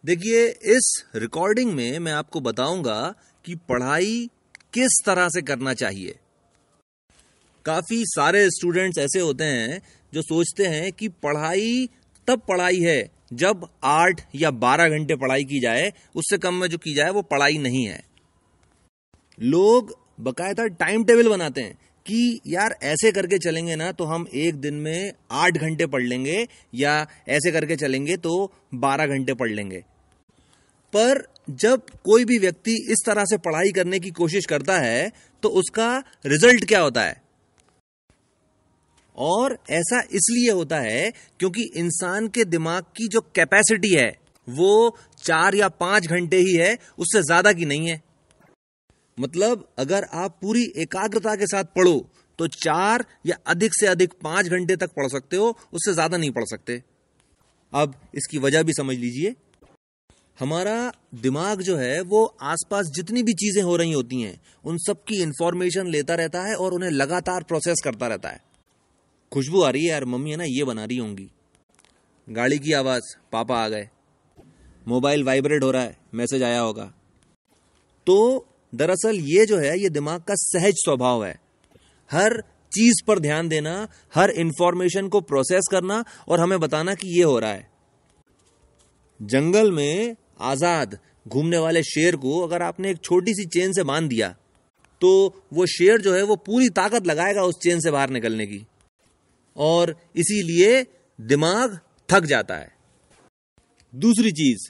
देखिए, इस रिकॉर्डिंग में मैं आपको बताऊंगा कि पढ़ाई किस तरह से करना चाहिए। काफी सारे स्टूडेंट्स ऐसे होते हैं जो सोचते हैं कि पढ़ाई तब पढ़ाई है जब 8 या 12 घंटे पढ़ाई की जाए, उससे कम में जो की जाए वो पढ़ाई नहीं है। लोग बकायदा टाइम टेबल बनाते हैं कि यार ऐसे करके चलेंगे ना तो हम एक दिन में 8 घंटे पढ़ लेंगे, या ऐसे करके चलेंगे तो 12 घंटे पढ़ लेंगे। पर जब कोई भी व्यक्ति इस तरह से पढ़ाई करने की कोशिश करता है तो उसका रिजल्ट क्या होता है? और ऐसा इसलिए होता है क्योंकि इंसान के दिमाग की जो कैपेसिटी है वो 4 या 5 घंटे ही है, उससे ज्यादा की नहीं है। मतलब अगर आप पूरी एकाग्रता के साथ पढ़ो तो 4 या अधिक से अधिक 5 घंटे तक पढ़ सकते हो, उससे ज्यादा नहीं पढ़ सकते। अब इसकी वजह भी समझ लीजिए। हमारा दिमाग जो है वो आसपास जितनी भी चीजें हो रही होती हैं उन सब की इंफॉर्मेशन लेता रहता है और उन्हें लगातार प्रोसेस करता रहता है। खुशबू आ रही है यार, मम्मी है ना ये बना रही होंगी। गाड़ी की आवाज, पापा आ गए। मोबाइल वाइब्रेट हो रहा है, मैसेज आया होगा। तो दरअसल ये जो है ये दिमाग का सहज स्वभाव है, हर चीज पर ध्यान देना, हर इंफॉर्मेशन को प्रोसेस करना और हमें बताना कि ये हो रहा है। जंगल में आजाद घूमने वाले शेर को अगर आपने एक छोटी सी चेन से बांध दिया तो वो शेर जो है वो पूरी ताकत लगाएगा उस चेन से बाहर निकलने की, और इसीलिए दिमाग थक जाता है। दूसरी चीज,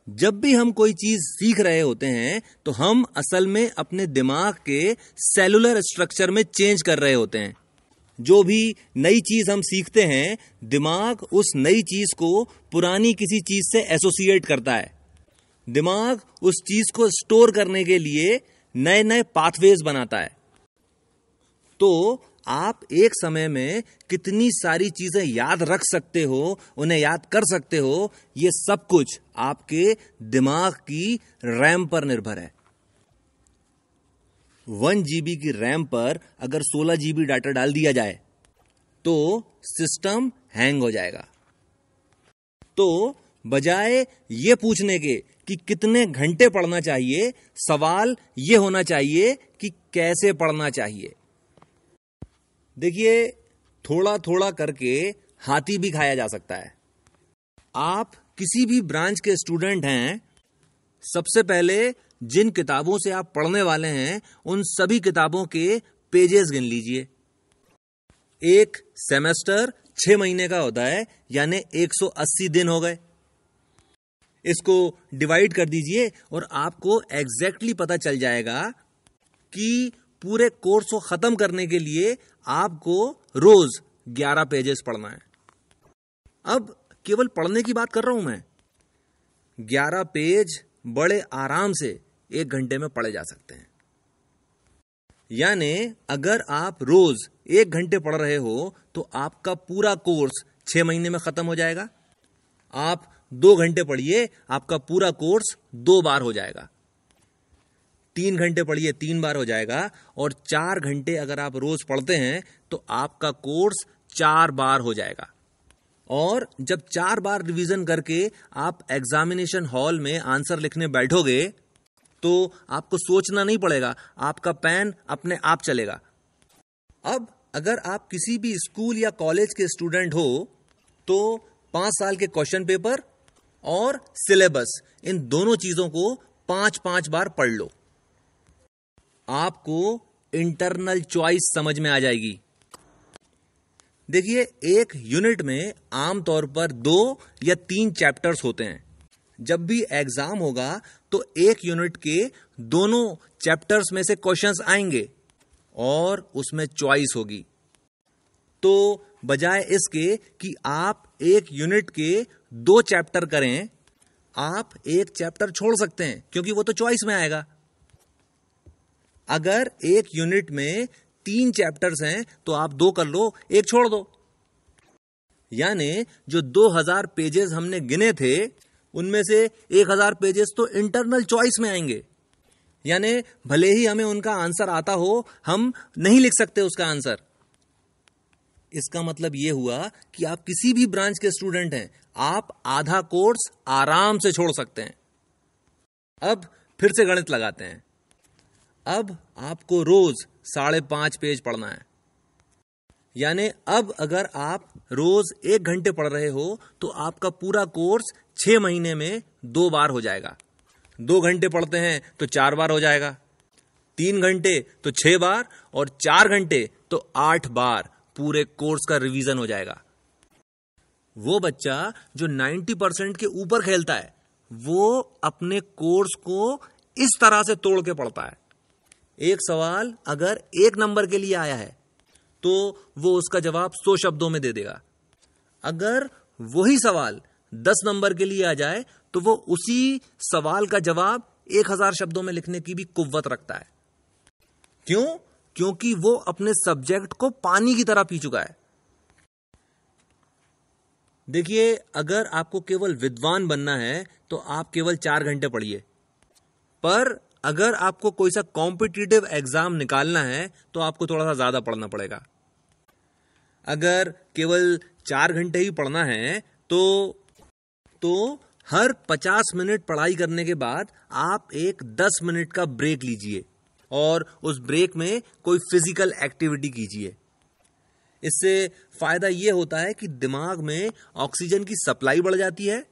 जब भी हम कोई चीज सीख रहे होते हैं तो हम असल में अपने दिमाग के सेलुलर स्ट्रक्चर में चेंज कर रहे होते हैं। जो भी नई चीज हम सीखते हैं, दिमाग उस नई चीज को पुरानी किसी चीज से एसोसिएट करता है। दिमाग उस चीज को स्टोर करने के लिए नए नए पाथवेज बनाता है। तो आप एक समय में कितनी सारी चीजें याद रख सकते हो, उन्हें याद कर सकते हो, ये सब कुछ आपके दिमाग की रैम पर निर्भर है। 1 GB की रैम पर अगर 16 GB डाटा डाल दिया जाए तो सिस्टम हैंग हो जाएगा। तो बजाय ये पूछने के कि कितने घंटे पढ़ना चाहिए, सवाल ये होना चाहिए कि कैसे पढ़ना चाहिए। देखिए, थोड़ा थोड़ा करके हाथी भी खाया जा सकता है। आप किसी भी ब्रांच के स्टूडेंट हैं, सबसे पहले जिन किताबों से आप पढ़ने वाले हैं उन सभी किताबों के पेजेस गिन लीजिए। एक सेमेस्टर 6 महीने का होता है, यानी 180 दिन हो गए। इसको डिवाइड कर दीजिए और आपको एग्जैक्टली पता चल जाएगा कि पूरे कोर्स को खत्म करने के लिए आपको रोज 11 पेजेस पढ़ना है। अब केवल पढ़ने की बात कर रहा हूं मैं। 11 पेज बड़े आराम से 1 घंटे में पढ़े जा सकते हैं। यानी अगर आप रोज 1 घंटे पढ़ रहे हो तो आपका पूरा कोर्स 6 महीने में खत्म हो जाएगा। आप 2 घंटे पढ़िए, आपका पूरा कोर्स 2 बार हो जाएगा। 3 घंटे पढ़िए, 3 बार हो जाएगा। और 4 घंटे अगर आप रोज पढ़ते हैं तो आपका कोर्स 4 बार हो जाएगा। और जब 4 बार रिवीजन करके आप एग्जामिनेशन हॉल में आंसर लिखने बैठोगे तो आपको सोचना नहीं पड़ेगा, आपका पेन अपने आप चलेगा। अब अगर आप किसी भी स्कूल या कॉलेज के स्टूडेंट हो तो 5 साल के क्वेश्चन पेपर और सिलेबस, इन दोनों चीजों को 5-5 बार पढ़ लो। आपको इंटरनल चॉइस समझ में आ जाएगी। देखिए, एक यूनिट में आमतौर पर 2 या 3 चैप्टर्स होते हैं। जब भी एग्जाम होगा तो एक यूनिट के दोनों चैप्टर्स में से क्वेश्चंस आएंगे और उसमें चॉइस होगी। तो बजाय इसके कि आप एक यूनिट के 2 चैप्टर करें, आप एक चैप्टर छोड़ सकते हैं क्योंकि वो तो चॉइस में आएगा। अगर एक यूनिट में 3 चैप्टर्स हैं तो आप 2 कर लो, 1 छोड़ दो। यानी जो 2000 पेजेस हमने गिने थे उनमें से 1000 पेजेस तो इंटरनल चॉइस में आएंगे। यानी भले ही हमें उनका आंसर आता हो, हम नहीं लिख सकते उसका आंसर। इसका मतलब ये हुआ कि आप किसी भी ब्रांच के स्टूडेंट हैं, आप आधा कोर्स आराम से छोड़ सकते हैं। अब फिर से गणित लगाते हैं। अब आपको रोज 5.5 पेज पढ़ना है। यानी अब अगर आप रोज 1 घंटे पढ़ रहे हो तो आपका पूरा कोर्स 6 महीने में 2 बार हो जाएगा। 2 घंटे पढ़ते हैं तो 4 बार हो जाएगा, 3 घंटे तो 6 बार, और 4 घंटे तो 8 बार पूरे कोर्स का रिवीजन हो जाएगा। वो बच्चा जो 90% के ऊपर खेलता है, वो अपने कोर्स को इस तरह से तोड़ के पढ़ता है। एक सवाल अगर 1 नंबर के लिए आया है तो वो उसका जवाब 100 शब्दों में दे देगा। अगर वही सवाल 10 नंबर के लिए आ जाए तो वो उसी सवाल का जवाब 1000 शब्दों में लिखने की भी कुव्वत रखता है। क्यों? क्योंकि वो अपने सब्जेक्ट को पानी की तरह पी चुका है। देखिए, अगर आपको केवल विद्वान बनना है तो आप केवल 4 घंटे पढ़िए, पर अगर आपको कोई सा कॉम्पिटिटिव एग्जाम निकालना है तो आपको थोड़ा सा ज्यादा पढ़ना पड़ेगा। अगर केवल 4 घंटे ही पढ़ना है तो हर 50 मिनट पढ़ाई करने के बाद आप एक 10 मिनट का ब्रेक लीजिए और उस ब्रेक में कोई फिजिकल एक्टिविटी कीजिए। इससे फायदा यह होता है कि दिमाग में ऑक्सीजन की सप्लाई बढ़ जाती है,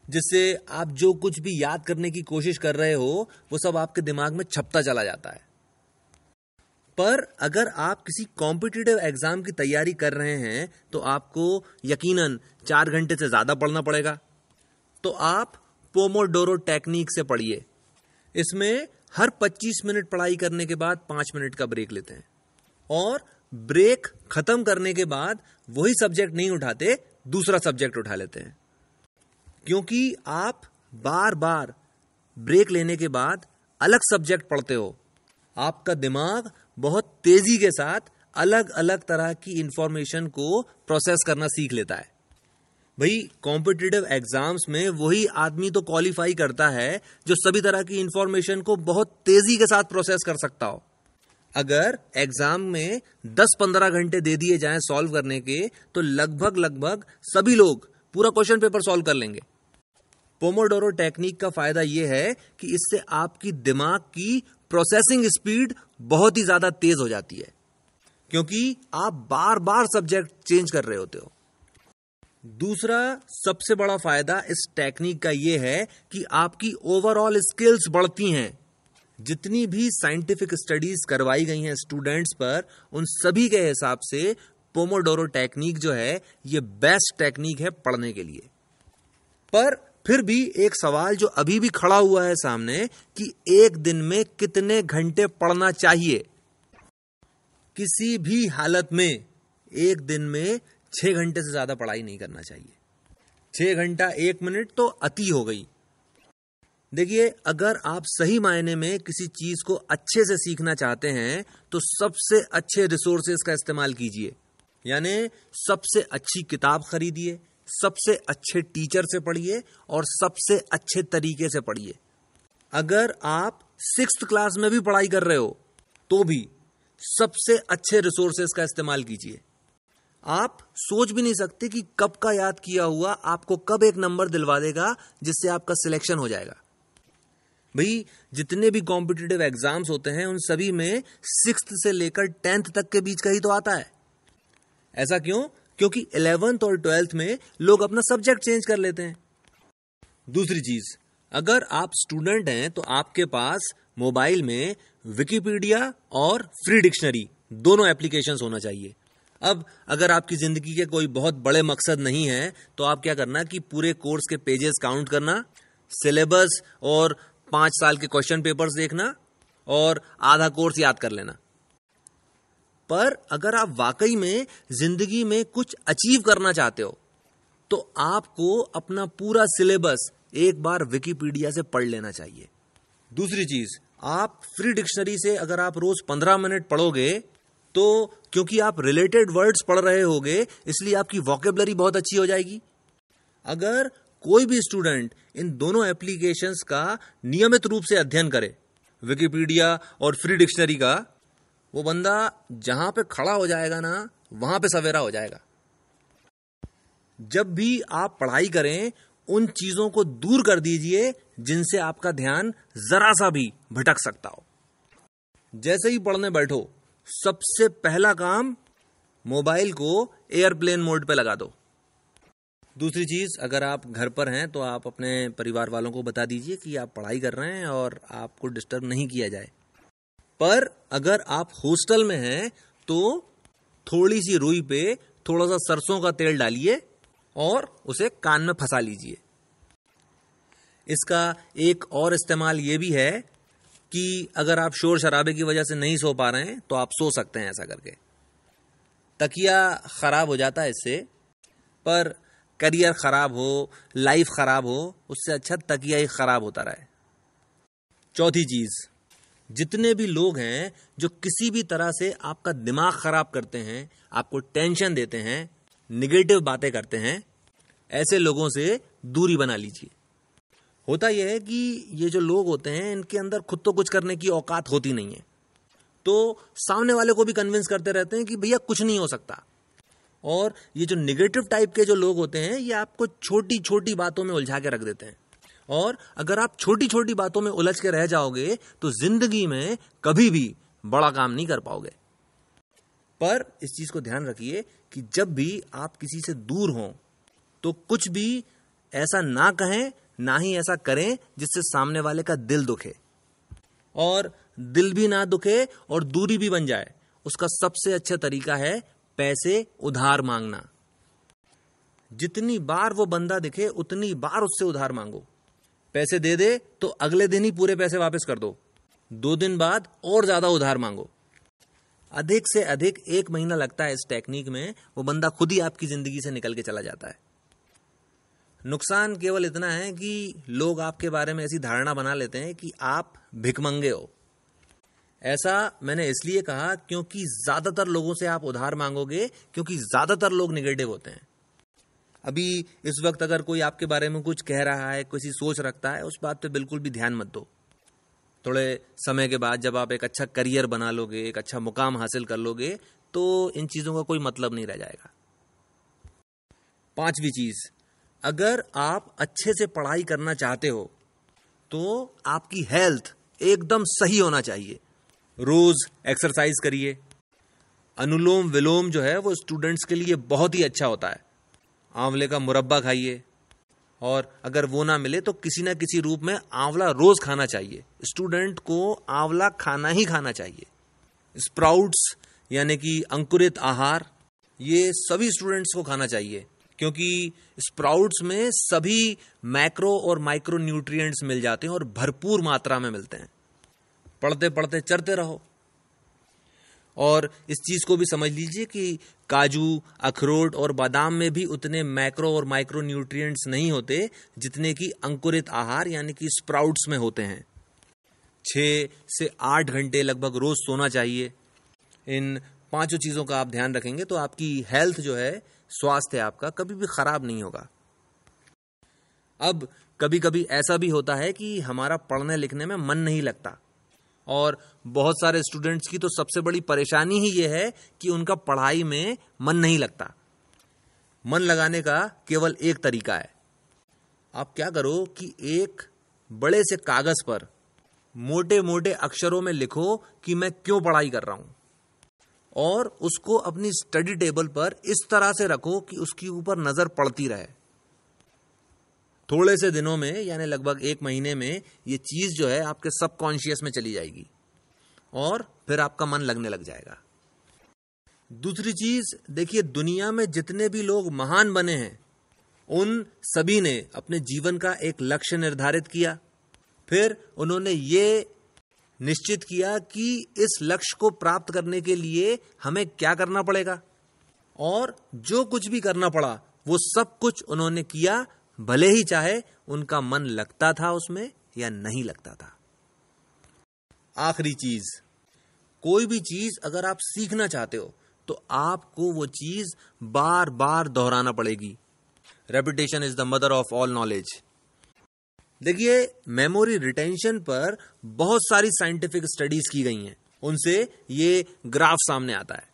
जिससे आप जो कुछ भी याद करने की कोशिश कर रहे हो वो सब आपके दिमाग में छपता चला जाता है। पर अगर आप किसी कॉम्पिटिटिव एग्जाम की तैयारी कर रहे हैं तो आपको यकीनन 4 घंटे से ज्यादा पढ़ना पड़ेगा। तो आप पोमोडोरो टेक्निक से पढ़िए। इसमें हर 25 मिनट पढ़ाई करने के बाद 5 मिनट का ब्रेक लेते हैं, और ब्रेक खत्म करने के बाद वही सब्जेक्ट नहीं उठाते, दूसरा सब्जेक्ट उठा लेते हैं। क्योंकि आप बार बार ब्रेक लेने के बाद अलग सब्जेक्ट पढ़ते हो, आपका दिमाग बहुत तेजी के साथ अलग अलग तरह की इंफॉर्मेशन को प्रोसेस करना सीख लेता है। भाई, कॉम्पिटिटिव एग्जाम्स में वही आदमी तो क्वालिफाई करता है जो सभी तरह की इंफॉर्मेशन को बहुत तेजी के साथ प्रोसेस कर सकता हो। अगर एग्जाम में 10-15 घंटे दे दिए जाएं सॉल्व करने के, तो लगभग सभी लोग पूरा क्वेश्चन पेपर सॉल्व कर लेंगे। पोमोडोरो टेक्निक का फायदा यह है कि इससे आपकी दिमाग की प्रोसेसिंग स्पीड बहुत ही ज्यादा तेज हो जाती है, क्योंकि आप बार बार सब्जेक्ट चेंज कर रहे होते हो। दूसरा सबसे बड़ा फायदा इस टेक्निक का यह है कि आपकी ओवरऑल स्किल्स बढ़ती हैं। जितनी भी साइंटिफिक स्टडीज करवाई गई हैं स्टूडेंट्स पर, उन सभी के हिसाब से पोमोडोरो टेक्निक जो है ये बेस्ट टेक्निक है पढ़ने के लिए। पर फिर भी एक सवाल जो अभी भी खड़ा हुआ है सामने कि एक दिन में कितने घंटे पढ़ना चाहिए। किसी भी हालत में एक दिन में 6 घंटे से ज्यादा पढ़ाई नहीं करना चाहिए। 6 घंटा 1 मिनट तो अति हो गई। देखिए, अगर आप सही मायने में किसी चीज को अच्छे से सीखना चाहते हैं तो सबसे अच्छे रिसोर्सेज का इस्तेमाल कीजिए। यानी सबसे अच्छी किताब खरीदिए, सबसे अच्छे टीचर से पढ़िए और सबसे अच्छे तरीके से पढ़िए। अगर आप 6th क्लास में भी पढ़ाई कर रहे हो तो भी सबसे अच्छे रिसोर्सेज का इस्तेमाल कीजिए। आप सोच भी नहीं सकते कि कब का याद किया हुआ आपको कब एक नंबर दिलवा देगा जिससे आपका सिलेक्शन हो जाएगा। भाई, जितने भी कॉम्पिटिटिव एग्जाम्स होते हैं उन सभी में 6th से लेकर 10th तक के बीच का ही तो आता है। ऐसा क्यों? क्योंकि 11th और 12th में लोग अपना सब्जेक्ट चेंज कर लेते हैं। दूसरी चीज, अगर आप स्टूडेंट हैं तो आपके पास मोबाइल में विकिपीडिया और फ्री डिक्शनरी दोनों एप्लीकेशंस होना चाहिए। अब अगर आपकी जिंदगी के कोई बहुत बड़े मकसद नहीं है तो आप क्या करना कि पूरे कोर्स के पेजेस काउंट करना, सिलेबस और 5 साल के क्वेश्चन पेपर्स देखना और आधा कोर्स याद कर लेना। पर अगर आप वाकई में जिंदगी में कुछ अचीव करना चाहते हो तो आपको अपना पूरा सिलेबस एक बार विकिपीडिया से पढ़ लेना चाहिए। दूसरी चीज, आप फ्री डिक्शनरी से अगर आप रोज 15 मिनट पढ़ोगे तो क्योंकि आप रिलेटेड वर्ड्स पढ़ रहे होगे इसलिए आपकी वोकेबलरी बहुत अच्छी हो जाएगी। अगर कोई भी स्टूडेंट इन दोनों एप्लीकेशंस का नियमित रूप से अध्ययन करे, विकिपीडिया और फ्री डिक्शनरी का, वो बंदा जहां पे खड़ा हो जाएगा ना, वहां पे सवेरा हो जाएगा। जब भी आप पढ़ाई करें, उन चीजों को दूर कर दीजिए जिनसे आपका ध्यान जरा सा भी भटक सकता हो। जैसे ही पढ़ने बैठो, सबसे पहला काम मोबाइल को एयरप्लेन मोड पे लगा दो। दूसरी चीज, अगर आप घर पर हैं तो आप अपने परिवार वालों को बता दीजिए कि आप पढ़ाई कर रहे हैं और आपको डिस्टर्ब नहीं किया जाए। पर अगर आप हॉस्टल में हैं तो थोड़ी सी रुई पे थोड़ा सा सरसों का तेल डालिए और उसे कान में फंसा लीजिए। इसका एक और इस्तेमाल ये भी है कि अगर आप शोर शराबे की वजह से नहीं सो पा रहे हैं तो आप सो सकते हैं ऐसा करके। तकिया खराब हो जाता है इससे, पर करियर खराब हो, लाइफ खराब हो, उससे अच्छा तकिया ही खराब होता रहे। चौथी चीज, जितने भी लोग हैं जो किसी भी तरह से आपका दिमाग खराब करते हैं, आपको टेंशन देते हैं, निगेटिव बातें करते हैं, ऐसे लोगों से दूरी बना लीजिए। होता यह है कि ये जो लोग होते हैं इनके अंदर खुद तो कुछ करने की औकात होती नहीं है, तो सामने वाले को भी कन्विंस करते रहते हैं कि भैया कुछ नहीं हो सकता। और ये जो निगेटिव टाइप के जो लोग होते हैं ये आपको छोटी छोटी बातों में उलझा के रख देते हैं, और अगर आप छोटी छोटी बातों में उलझ के रह जाओगे तो जिंदगी में कभी भी बड़ा काम नहीं कर पाओगे। पर इस चीज को ध्यान रखिए कि जब भी आप किसी से दूर हों तो कुछ भी ऐसा ना कहें, ना ही ऐसा करें जिससे सामने वाले का दिल दुखे। और दिल भी ना दुखे और दूरी भी बन जाए, उसका सबसे अच्छा तरीका है पैसे उधार मांगना। जितनी बार वो बंदा दिखे उतनी बार उससे उधार मांगो। पैसे दे दे तो अगले दिन ही पूरे पैसे वापस कर दो, 2 दिन बाद और ज्यादा उधार मांगो। अधिक से अधिक 1 महीना लगता है इस टेक्निक में, वो बंदा खुद ही आपकी जिंदगी से निकल के चला जाता है। नुकसान केवल इतना है कि लोग आपके बारे में ऐसी धारणा बना लेते हैं कि आप भिखमंगे हो। ऐसा मैंने इसलिए कहा क्योंकि ज्यादातर लोगों से आप उधार मांगोगे, क्योंकि ज्यादातर लोग निगेटिव होते हैं। अभी इस वक्त अगर कोई आपके बारे में कुछ कह रहा है, किसी सोच रखता है, उस बात पे बिल्कुल भी ध्यान मत दो। थोड़े समय के बाद जब आप एक अच्छा करियर बना लोगे, एक अच्छा मुकाम हासिल कर लोगे, तो इन चीजों का कोई मतलब नहीं रह जाएगा। 5वीं चीज, अगर आप अच्छे से पढ़ाई करना चाहते हो तो आपकी हेल्थ एकदम सही होना चाहिए। रोज एक्सरसाइज करिए। अनुलोम विलोम जो है वो स्टूडेंट्स के लिए बहुत ही अच्छा होता है। आंवले का मुरब्बा खाइए, और अगर वो ना मिले तो किसी ना किसी रूप में आंवला रोज खाना चाहिए। स्टूडेंट को आंवला खाना ही खाना चाहिए। स्प्राउट्स यानी कि अंकुरित आहार, ये सभी स्टूडेंट्स को खाना चाहिए, क्योंकि स्प्राउट्स में सभी मैक्रो और माइक्रो न्यूट्रिएंट्स मिल जाते हैं और भरपूर मात्रा में मिलते हैं। पढ़ते पढ़ते चरते रहो। और इस चीज को भी समझ लीजिए कि काजू, अखरोट और बादाम में भी उतने मैक्रो और माइक्रो न्यूट्रिएंट्स नहीं होते जितने कि अंकुरित आहार यानी कि स्प्राउट्स में होते हैं। 6 से 8 घंटे लगभग रोज सोना चाहिए। इन 5 चीजों का आप ध्यान रखेंगे तो आपकी हेल्थ जो है, स्वास्थ्य आपका कभी भी खराब नहीं होगा। अब कभी कभी ऐसा भी होता है कि हमारा पढ़ने लिखने में मन नहीं लगता, और बहुत सारे स्टूडेंट्स की तो सबसे बड़ी परेशानी ही यह है कि उनका पढ़ाई में मन नहीं लगता। मन लगाने का केवल एक तरीका है। आप क्या करो कि एक बड़े से कागज पर मोटे मोटे अक्षरों में लिखो कि मैं क्यों पढ़ाई कर रहा हूं, और उसको अपनी स्टडी टेबल पर इस तरह से रखो कि उसके ऊपर नजर पड़ती रहे। थोड़े से दिनों में यानी लगभग 1 महीने में ये चीज जो है आपके सबकॉन्शियस में चली जाएगी और फिर आपका मन लगने लग जाएगा। दूसरी चीज देखिए, दुनिया में जितने भी लोग महान बने हैं उन सभी ने अपने जीवन का एक लक्ष्य निर्धारित किया, फिर उन्होंने ये निश्चित किया कि इस लक्ष्य को प्राप्त करने के लिए हमें क्या करना पड़ेगा, और जो कुछ भी करना पड़ा वो सब कुछ उन्होंने किया, भले ही चाहे उनका मन लगता था उसमें या नहीं लगता था। आखिरी चीज, कोई भी चीज अगर आप सीखना चाहते हो तो आपको वो चीज बार बार दोहराना पड़ेगी। Repetition is the mother of all knowledge. देखिए, मेमोरी रिटेंशन पर बहुत सारी साइंटिफिक स्टडीज की गई हैं, उनसे ये ग्राफ सामने आता है।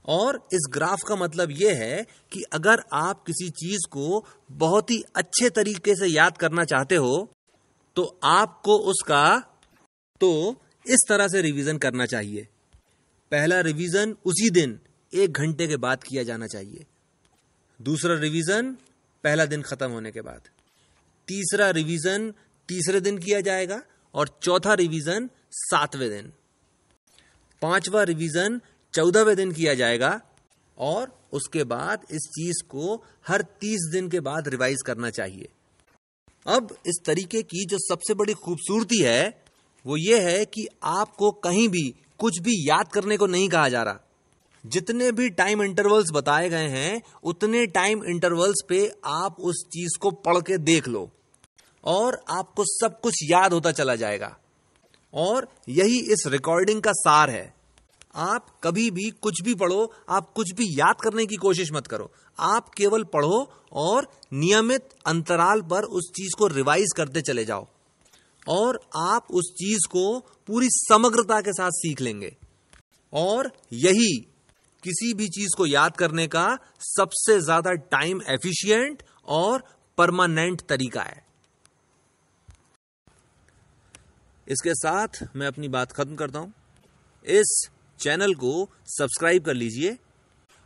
और इस ग्राफ का मतलब यह है कि अगर आप किसी चीज को बहुत ही अच्छे तरीके से याद करना चाहते हो तो आपको उसका इस तरह से रिवीजन करना चाहिए। पहला रिवीजन उसी दिन 1 घंटे के बाद किया जाना चाहिए। दूसरा रिवीजन पहला दिन खत्म होने के बाद। तीसरा रिवीजन तीसरे दिन किया जाएगा और चौथा रिवीजन 7वें दिन। 5वां रिवीजन 14वें दिन किया जाएगा और उसके बाद इस चीज को हर 30 दिन के बाद रिवाइज करना चाहिए। अब इस तरीके की जो सबसे बड़ी खूबसूरती है वो ये है कि आपको कहीं भी कुछ भी याद करने को नहीं कहा जा रहा। जितने भी टाइम इंटरवल्स बताए गए हैं उतने टाइम इंटरवल्स पे आप उस चीज को पढ़ के देख लो और आपको सब कुछ याद होता चला जाएगा। और यही इस रिकॉर्डिंग का सार है। आप कभी भी कुछ भी पढ़ो, आप कुछ भी याद करने की कोशिश मत करो, आप केवल पढ़ो और नियमित अंतराल पर उस चीज को रिवाइज करते चले जाओ और आप उस चीज को पूरी समग्रता के साथ सीख लेंगे। और यही किसी भी चीज को याद करने का सबसे ज्यादा टाइम एफिशिएंट और परमानेंट तरीका है। इसके साथ मैं अपनी बात खत्म करता हूं। इस चैनल को सब्सक्राइब कर लीजिए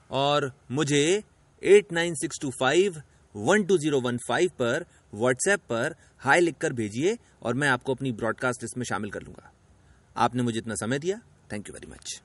और मुझे 8962512015 पर व्हाट्सएप पर हाय लिखकर भेजिए और मैं आपको अपनी ब्रॉडकास्ट लिस्ट में शामिल कर लूंगा। आपने मुझे इतना समय दिया, थैंक यू वेरी मच।